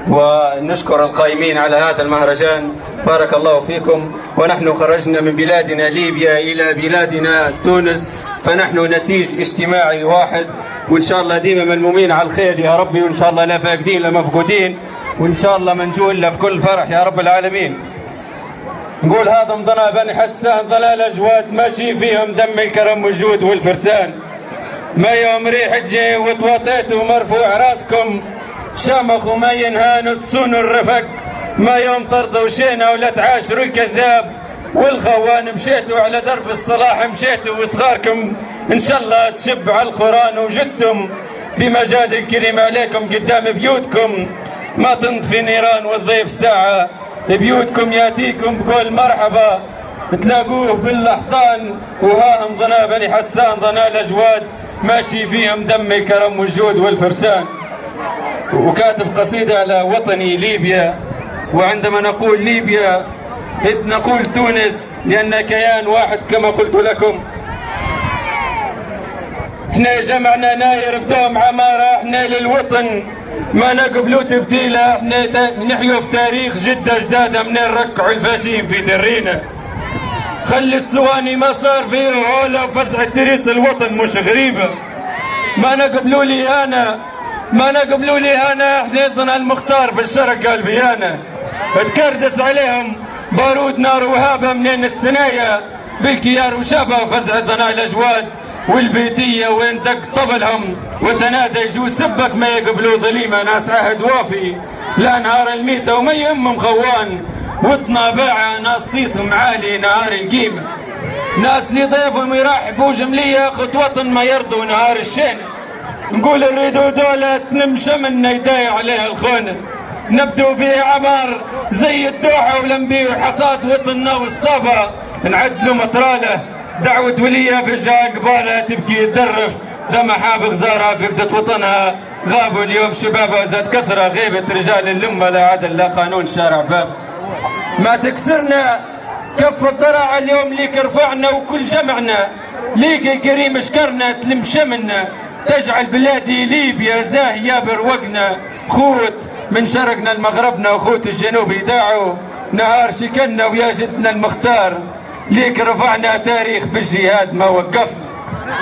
ونشكر القائمين على هذا المهرجان، بارك الله فيكم. ونحن خرجنا من بلادنا ليبيا إلى بلادنا تونس، فنحن نسيج اجتماعي واحد، وإن شاء الله ديما ملمومين على الخير يا ربي، وإن شاء الله لا فاقدين لا مفقودين، وإن شاء الله منجول لا في كل فرح يا رب العالمين. نقول هذا ضنا بني حسان ضلال أجواد ماشي فيهم دم الكرم والجود والفرسان، ما يوم ريح تجي وطوطيتوا مرفوع راسكم، شامخ وما ينهانوا تصونوا الرفق، ما يوم طردوا شينا ولا تعاشروا الكذاب والخوان، مشيتوا على درب الصلاح مشيتوا وصغاركم ان شاء الله تشب على القران، وجدتم بمجاد الكريم عليكم قدام بيوتكم ما تنطفي نيران والضيف ساعه، بيوتكم ياتيكم بكل مرحبا تلاقوه بالاحضان، وهاهم ضنا بني حسان ضنا الاجواد ماشي فيهم دم الكرم والجود والفرسان. وكاتب قصيدة على وطني ليبيا، وعندما نقول ليبيا إذ نقول تونس لأن كيان واحد كما قلت لكم. احنا جمعنا ناير بدوم عمارة، احنا للوطن ما نقبلوا تبديله، احنا نحيوا في تاريخ جدة جدادة من نركعوا الفاشين في درينا، خلي السواني ما صار فيه عولة وفزع الدريس الوطن مش غريبة، ما نقبلوا لي أنا ما نقبلوا لي انا، حزيزنا المختار في الشرق قلبي انا، تكردس عليهم بارود نار وهابه منين الثنايا بالكيار وشابه وفزع ضنا الاجواد والبيتيه وين دق طبلهم وتنادى يجوا سبك، ما يقبلوا ظليمه ناس عهد وافي لا نهار الميته وما يهمهم خوان، وطنا باعه ناس صيتهم عالي نهار القيمه، ناس اللي ضيفهم يرحبوا جمليه خط وطن ما يرضوا نهار الشينه، نقول نريدوا دولة نمشى منا يداي عليها الخونة، نبدو في عمار زي الدوحة ولنبيع حصاد وطننا والصابة، نعدلوا مطرالة دعوة ولية في الجاه قبالة تبكي تدرف دم حاب غزارة فقدت وطنها، غابوا اليوم شبابها زاد كسرة غيبة رجال الأمة لا عدل لا قانون شارع باب، ما تكسرنا كف الضرع اليوم ليك رفعنا وكل جمعنا، ليك الكريم اشكرنا تلم شمنا، تجعل بلادي ليبيا زاهية بروقنا، خوت من شرقنا لمغربنا وخوت الجنوب يداعوا نهار شكلنا ويا جدنا المختار، ليك رفعنا تاريخ بالجهاد ما وقفنا،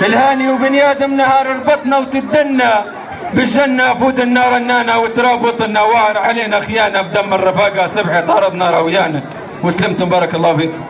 الهاني وبني ادم نهار ربطنا وتدنا بالجنة فوت النار النانا وتراب وطننا وعر علينا خيانة بدم الرفاقة سبحة طاردنا رويانا، وسلمتم بارك الله فيكم.